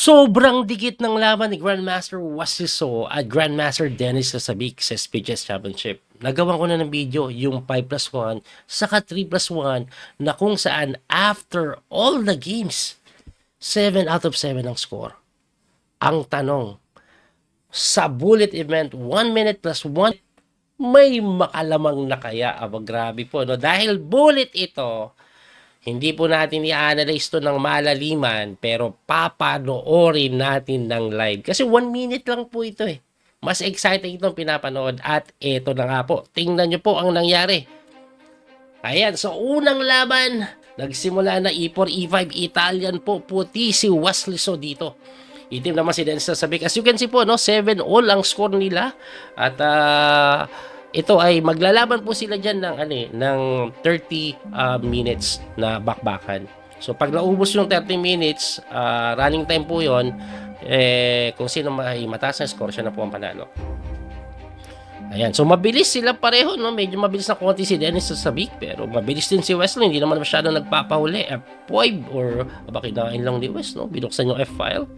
Sobrang dikit ng laban ni Grandmaster Wasiso at Grandmaster Dennis Sasabik sa Speedchess Championship. Nagawan ko na ng video yung 5+1 saka 3+1 na kung saan after all the games, 7 out of 7 ang score. Ang tanong, sa bullet event, 1 minute plus 1, may makalamang na kaya? Aba, grabe po, no? Dahil bullet ito, hindi po natin i-analyze to ng malaliman, pero papanoorin natin ng live. Kasi 1 minute lang po ito eh. Mas exciting itong pinapanood at ito na nga po. Tingnan nyo po ang nangyari. Ayan, so unang laban, nagsimula na E4, E5, Italian po, puti si Wasiso dito. Itim naman si Dennis Sasabik. As you can see po, no, 7 all ang score nila. At ito ay maglalaban po sila dyan ng 30 minutes na bakbakan. So pag naubos yung 30 minutes, running time po yon, kung sino may mataas na score, siya na po ang panalo. Ayan, so mabilis sila pareho, no? Medyo mabilis na konti si Dennis Sasabik, pero mabilis din si Wesley, hindi naman masyado nagpapahuli. F5 or kinain lang ni West, no? Binuksan yung F-file.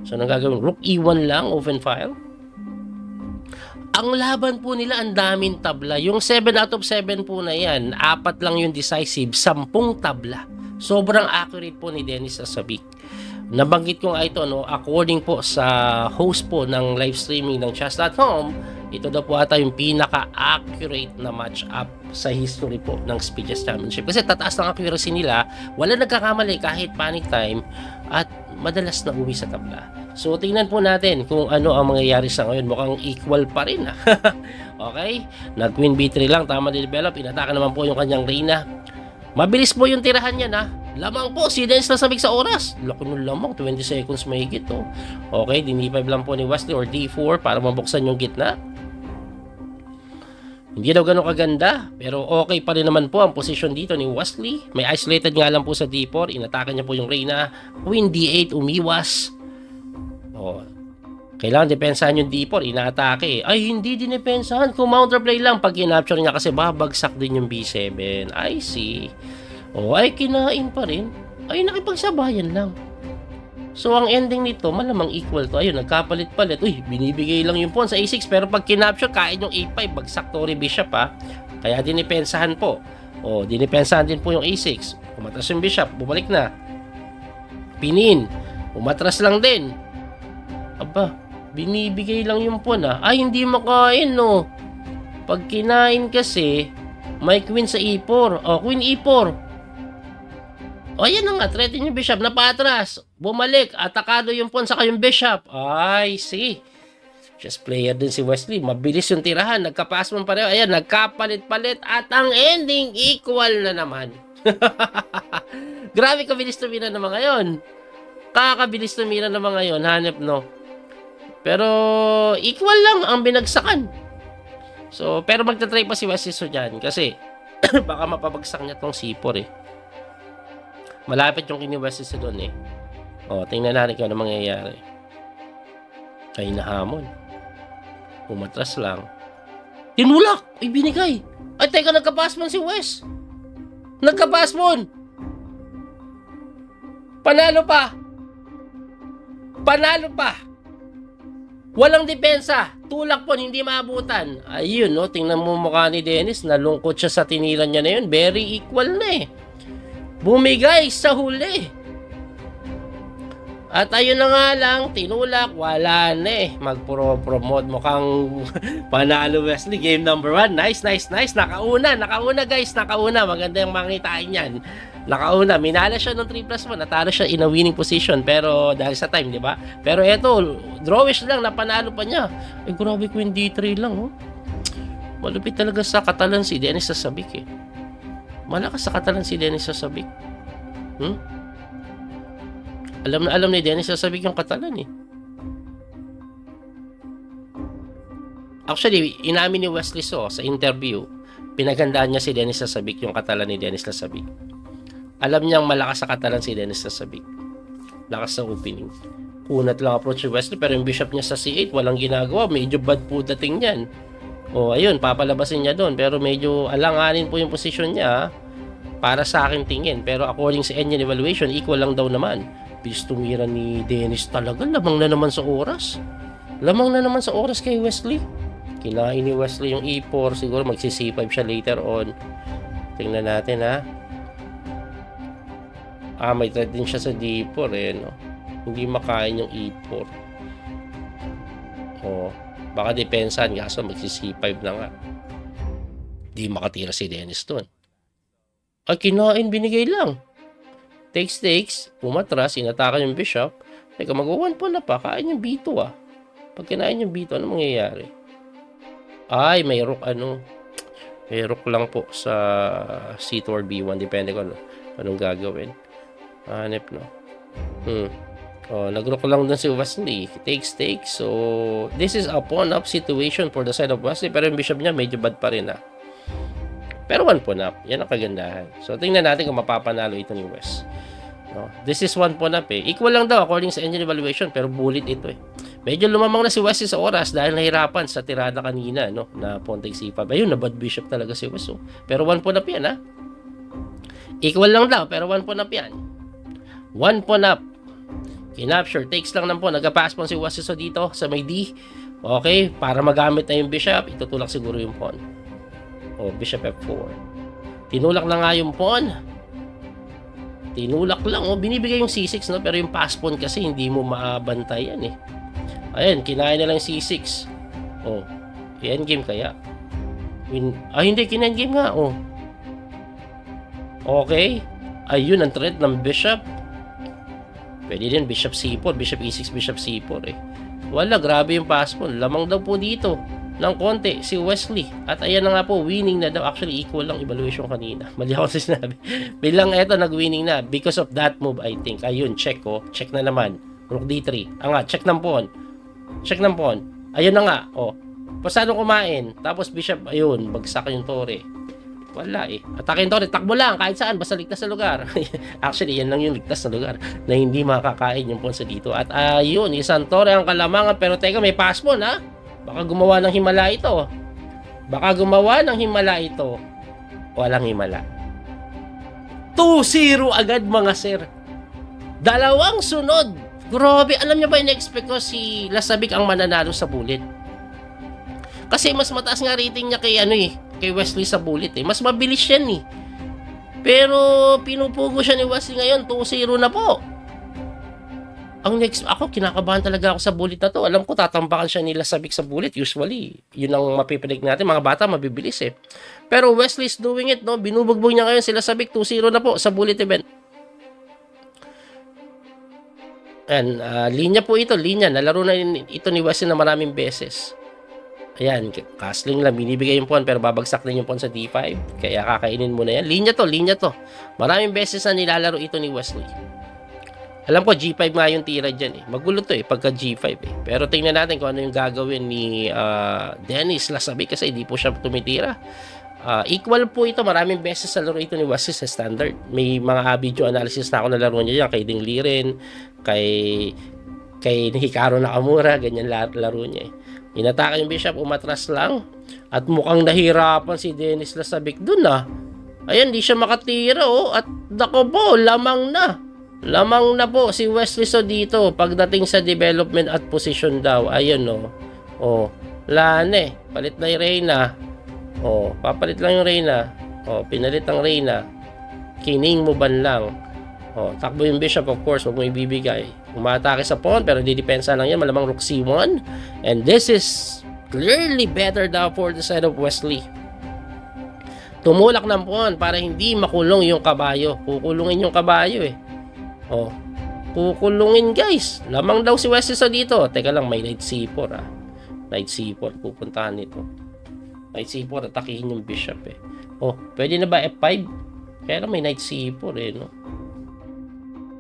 So nang gagawin, Rook E1 lang, open file. Ang laban po nila, ang daming tabla. Yung 7 out of 7 po na yan, 4 lang yung decisive, 10 tabla. Sobrang accurate po ni Dennis Sasabik. Nabanggit ko nga ito, no, according po sa host po ng live streaming ng Chess.com, ito daw po ata yung pinaka-accurate na match-up sa history po ng Speedchess Championship. Kasi tataas ng accuracy nila, wala nagkakamali kahit panic time, at madalas na uwi sa tabla. So, tingnan po natin kung ano ang mangyayari sa ngayon. Mukhang equal pa rin. Okay? Nag-Queen B3 lang, tama develop. Inataka naman po yung kanyang Reyna. Mabilis po yung tirahan niya, na. Lamang po, si Dennis Sasabik sa oras. Laki ng lamang, 20 seconds mahigit. Oh. Okay, D5 lang po ni Wesley or D4 para mabuksan yung gitna. Hindi daw ganun kaganda, pero okay pa rin naman po ang posisyon dito ni Wesley. May isolated nga lang po sa D4. Inataka niya po yung Reyna. Queen D8, umiwas. Oh, kailangan depensahan yung D4, inaatake. Ay, hindi dinepensahan. Kung counterplay lang, pag in-capture niya kasi babagsak din yung B7. I see. Oh, ay kinain pa rin. Ay, nakipagsabayan lang. So, ang ending nito, malamang equal to. Ayun, nagkapalit-palit. Uy, binibigay lang yung pawn sa A6. Pero pag kinapture, kain yung A5. Bagsak Tory Bishop, ha. Kaya dinipensahan po. O, dinipensahan din po yung A6. Umatras yung Bishop. Bumalik na. Pinin. Umatras lang din. Aba, binibigay lang yung pawn, ha. Ay, hindi makain, no. Pag kinain kasi, may queen sa E4. O, queen E4. O, yan na nga, threaten yung bishop, napatras, bumalik, atakado yung pawn saka yung bishop. Ay, see. Just player din si Wesley, mabilis yung tirahan, nagkapass mo pareho, ayan, nagkapalit-palit, at ang ending, equal na naman. Grabe kabilis tumira naman ngayon. Kakabilis tumira naman ngayon, hanep, no. Pero, equal lang ang binagsakan. So, pero magta-try pa si Wesley dyan, kasi, baka mapabagsak niya tong C4 eh. Malapit yung kiniwesi sa doon eh. O, tingnan natin kung ano mangyayari. Ay, nahamon. Umatras lang. Tinulak! Ay, binigay! Ay, teka, nagkapasmon si Wes! Nagkapasmon! Panalo pa! Panalo pa! Walang depensa! Tulak po, hindi maabutan. Ayun, no? Tingnan mo mukha ni Dennis. Nalungkot siya sa tinilan niya na yun. Very equal na eh. Bumigay sa huli. At ayun na nga lang, tinulak, wala na eh. Magpro-promote, mukhang panalo Wesley. Game number 1. Nice, nice, nice. Nakauna guys, nakauna. Maganda yung mangitain yan. Nakauna, minala siya ng 3+1. Natalo siya in a winning position. Pero dahil sa time, di ba? Pero eto, drawish lang, napanalo pa niya. Eh, grabe, Queen D3 lang, oh. Malupit talaga sa katalan si Dennis Sasabik eh. Malakas sa katalan si Dennis Sasabik. Alam na alam ni Dennis Sasabik yung katalan eh. Actually, inamin ni Wesley sa interview, pinaghandaan niya si Dennis Sasabik yung katalan ni Dennis Sasabik. Alam niyang malakas sa katalan si Dennis Sasabik. Lakas sa opening. Kunat lang approach si Wesley, pero yung bishop niya sa C8, walang ginagawa. Medyo bad po dating niyan. O, ayun, papalabasin niya doon. Pero medyo alanganin po yung posisyon niya para sa akin tingin. Pero according sa Enyan evaluation, equal lang daw naman. Bis tumira ni Dennis talaga. Lamang na naman sa oras. Lamang na naman sa oras kay Wesley. Kinain ni Wesley yung E4. Siguro magsi-C5 siya later on. Tingnan natin ha. May threat din siya sa D4 no? Hindi makain yung E4. Baka depensahan. Kaso magsi-C5 na nga. Di makatira si Dennis doon. Kinain, binigay lang. Takes, pumatras, inatake yung bishop. Teka, mag-1 pawn na pa. Kain yung B2 Pag kinain yung B2, ano mangyayari? May rook May rook lang po sa C2 or B1. Depende kung anong gagawin. Hanep, no? Nag-rook lang dun si Wesley. Takes. So, this is a pawn-up situation for the side of Wesley. Pero yung bishop niya, medyo bad pa rin, Pero 1 pawn up. Yan ang kagandahan. So, tingnan natin kung mapapanalo ito ni West. This is 1 pawn up Equal lang daw according sa engine evaluation. Pero bullet ito Medyo lumamang na si West sa oras dahil nahirapan sa tirada kanina, na pawn takes C5. Ayun, na bad bishop talaga si West. Pero 1 pawn up yan, Equal lang daw, pero 1 pawn up yan. 1 pawn up. Kinapture. Takes lang ng pawn. Nagka-pass pawn si West dito sa may D. Okay, para magamit na yung bishop, itutulak siguro yung pawn. Bishop F4. Tinulak na nga yung pawn. Tinulak lang. Binibigay yung C6, pero yung pass pawn kasi hindi mo maabantayan Ayan, kinain na lang C6. I-endgame kaya. Hindi, kina-endgame nga. Okay. Ayun, ang threat ng bishop. Pwede din, bishop C4, bishop E6, bishop C4 Wala, grabe yung pass pawn. Lamang daw po dito ng konti si Wesley. At ayan na nga po, winning na daw. Actually, equal lang evaluation kanina. Mali ako sa sinabi. Bilang eto, nag-winning na. Because of that move, I think. Ayun, check Check na naman. Rook D3. Check ng pawn. Check ng pawn. Ayun na nga. Pasado kumain. Tapos bishop, ayun, bagsak yung tore. Wala Atake yung tore. Takbo lang, kahit saan. Basta ligtas sa lugar. Actually, yan lang yung ligtas na lugar na hindi makakain yung pawn sa dito. At ayun, isang tore ang kalamangan. Pero teka, may pass pawn Baka gumawa ng himala ito. Walang himala. 2-0 agad mga sir. Dalawang sunod. Grabe, alam niyo ba in-expect ko si Lasabic ang mananalo sa bullet? Kasi mas mataas nga rating niya kay Wesley sa bullet Mas mabilis yan Pero pinupugo siya ni Wesley ngayon. 2-0 na po. Ang next, kinakabahan talaga ako sa bullet na to. Alam ko, tatambakan siya nila Sabik sa bullet. Usually, yun ang mapipilig natin. Mga bata, mabibilis Pero Wesley's doing it, Binubugbog niya ngayon sila Sabik. 2-0 na po sa bullet event. And, linya po ito. Nalaro na ito ni Wesley na maraming beses. Ayan, castling lang. Binibigay yung pawn, pero babagsak din yung pawn sa D5. Kaya kakainin mo na yan. Linya to. Maraming beses na nilalaro ito ni Wesley. Alam ko, G5 nga yung tira dyan Magulo to pagka G5 Pero tingnan natin kung ano yung gagawin ni Dennis Lasabic kasi hindi po siya tumitira. Equal po ito. Maraming beses sa laro ito ni Wesley sa standard. May mga video analysis na ako na laro niya dyan. Kay Ding Liren, kay Hikaru Nakamura. Ganyan laro niya Inatake yung bishop, umatras lang. At mukhang nahirapan si Dennis Lasabic dun Ayan, di siya makatira At dako po, lamang na po si Wesley dito pagdating sa development at position daw. Ayun lane. Palit na yung Reyna. Papalit lang yung Reyna. Pinalit ang Reyna. Kining mo ban lang. Takbo yung bishop, of course, wag mo ibibigay. Umatake sa pawn pero didepensa lang yan. Malamang rook C1. And this is clearly better daw for the side of Wesley. Tumulak ng pawn para hindi makulong yung kabayo. Kukulungin yung kabayo kukulungin guys. Lamang daw si Wesley dito. Teka lang, may knight C4 Knight C4 pupuntahan nito. Knight C4, atakihin yung bishop pwede na ba F5? Kaya may knight C4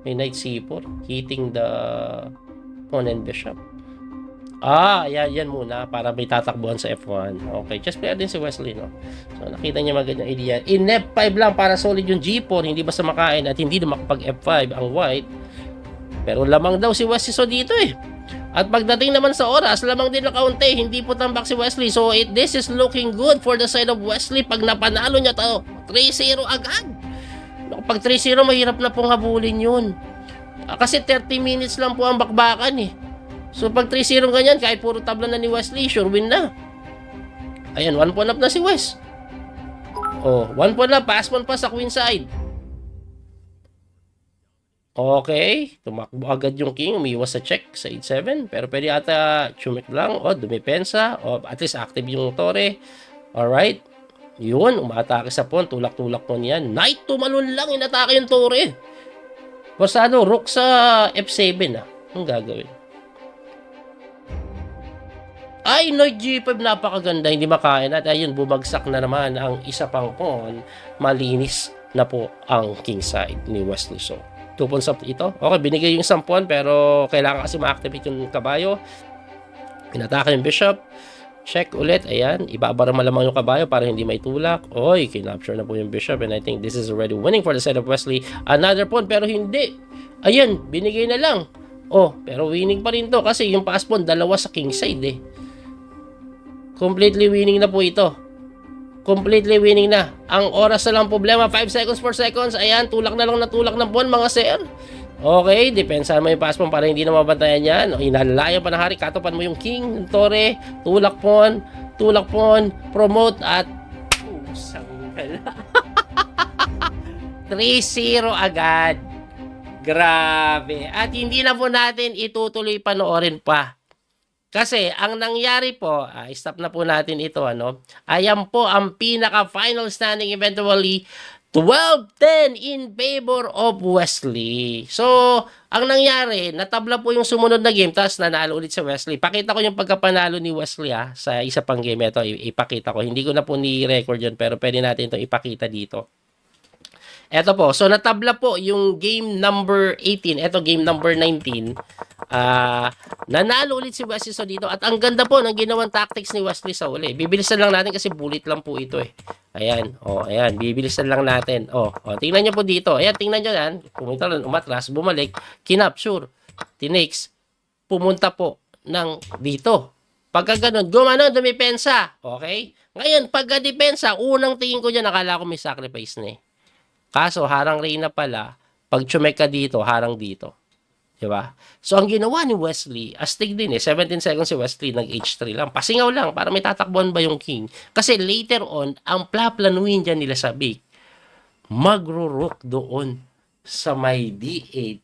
May knight C4 hitting the pawn and bishop. Yan muna para may tatakbuhan sa F1. Okay, just player din si Wesley So nakita niya magandang idea. In F5 lang para solid yung G4, hindi basta makain at hindi na makapag F5 ang white. Pero lamang daw si Wesley dito At pagdating naman sa oras, lamang din na kaunti, hindi po tambak si Wesley. So this is looking good for the side of Wesley. Pag napanalo niya to, 3-0 agad. Pag 3-0, mahirap na pong habulin yun. Kasi 30 minutes lang po ang bakbakan eh. So pag 3-0 ganyan, kahit puro tabla na ni Wesley, sure win na. Ayan, 1 point up na si Wes. Oh, 1 point up, pass pa sa queen side. Okay, tumakbo agad yung king, umiwas sa check sa 8-7, pero pwede ata chumik lang, o dumipensa, o at least active yung tore. Alright, yun, umatake sa pawn, tulak-tulak pawn yan. Knight tumalon lang, inatake yung tore. Pasado, rook sa F7 Anong gagawin? Ay, Knight G5, napakaganda, hindi makain. At ayun, bumagsak na naman ang isa pang pawn. Malinis na po ang king side ni Wesley So. 2 pawns up ito. Okay, binigay yung isang pawn, pero kailangan kasi ma-activate yung kabayo. Pinatake yung bishop. Check ulit. Ayan, ibabara malamang yung kabayo para hindi maitulak. Oy, kinapture na po yung bishop, and I think this is already winning for the side of Wesley. Another pawn, pero hindi. Ayan, binigay na lang. Oh, pero winning pa rin to kasi yung pass pawn, dalawa sa king side eh. Completely winning na po ito. Completely winning na. Ang oras na lang problema, 5 seconds, 4 seconds. Ayan, tulak na lang na tulak ng pawn mga sir. Okay, depensahan mo yung pass pawn para hindi na mabantayan yan. Inalalayan pa ng hari, katopan mo yung king, yung tore, tulak pawn, promote at sanggal. 3-0 agad. Grabe. At hindi na po natin itutuloy panoorin pa. Kasi ang nangyari po, stop na po natin ito, ayan po ang pinaka-final standing eventually, 12-10 in favor of Wesley. So, ang nangyari, natabla po yung sumunod na game, tapos nanalo ulit si Wesley. Pakita ko yung pagkapanalo ni Wesley sa isa pang game. Ito, ipakita ko. Hindi ko na po ni-record yun, pero pwede natin ito ipakita dito. Eto po, so natabla po yung game number 18, eto game number 19. Nanalo ulit si Wesley So dito at ang ganda po ng ginawang tactics ni Wesley sa uli. Bibilisan lang natin kasi bullet lang po ito eh. Ayan, ayan, bibilisan lang natin. Tingnan niyo po dito. Ayan, tingnan niyo yan. Pumunta lang, umatras, bumalik, kinapture, tinakes, pumunta po ng dito. Pagka ganun, gumano, dumipensa. Okay? Ngayon, pagka depensa, unang tingin ko dyan, nakala ko may sacrifice na eh. Kaso, harang Reyna pala, pag chumek ka dito, harang dito. Diba? So, ang ginawa ni Wesley, astig din 17 seconds si Wesley, nag-H3 lang. Pasingaw lang, para may tatakbuhan ba yung king. Kasi later on, ang plaplanuin dyan nila sa big, magro-rook doon sa may D8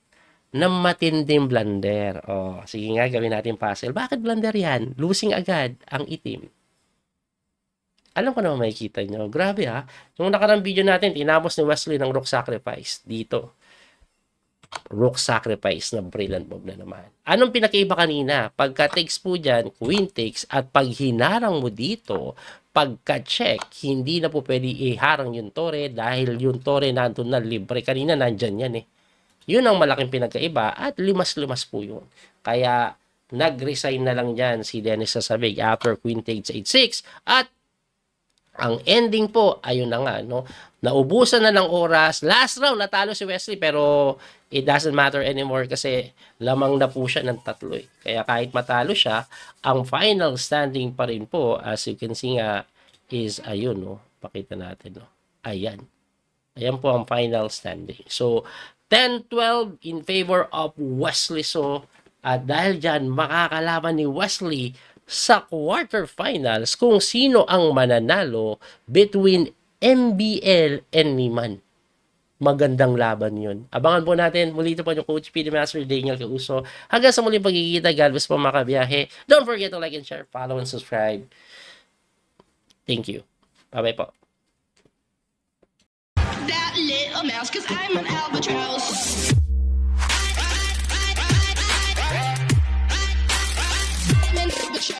na matinding blunder. Sige nga, gawin natin puzzle. Bakit blunder yan? Losing agad ang itim. Alam ko naman makikita nyo. Grabe Yung nakarang video natin, tinapos ni Wesley ng rook sacrifice. Dito. Rook sacrifice na brilliant move na naman. Anong pinakaiba kanina? Pagka takes po dyan, queen takes, at pag hinarang mo dito, pagka-check, hindi na po pwede iharang yung tore dahil yung tore nandun na libre. Kanina nandyan yan eh. Yun ang malaking pinagkaiba at limas-limas po yun. Kaya nag-resign na lang dyan si Dennis Sasabig after queen takes 8-6 at ang ending po, ayun na nga, naubusan na ng oras. Last round, natalo si Wesley, pero it doesn't matter anymore kasi lamang na po siya ng 3 eh. Kaya kahit matalo siya, ang final standing pa rin po, as you can see nga, is ayun, pakita natin, Ayan. Ayan po ang final standing. So, 10-12 in favor of Wesley So. At dahil dyan, makakalaban ni Wesley sa quarterfinals kung sino ang mananalo between MBL and Niman. Magandang laban yun. Abangan po natin. Muli ito po yung Coach PD Master Daniel Causo. Hanggang sa muling pagkikita, God bless po mga kabiyahe. Don't forget to like and share, follow and subscribe. Thank you. Bye-bye po. That little mouse, 'cause I'm an albatross.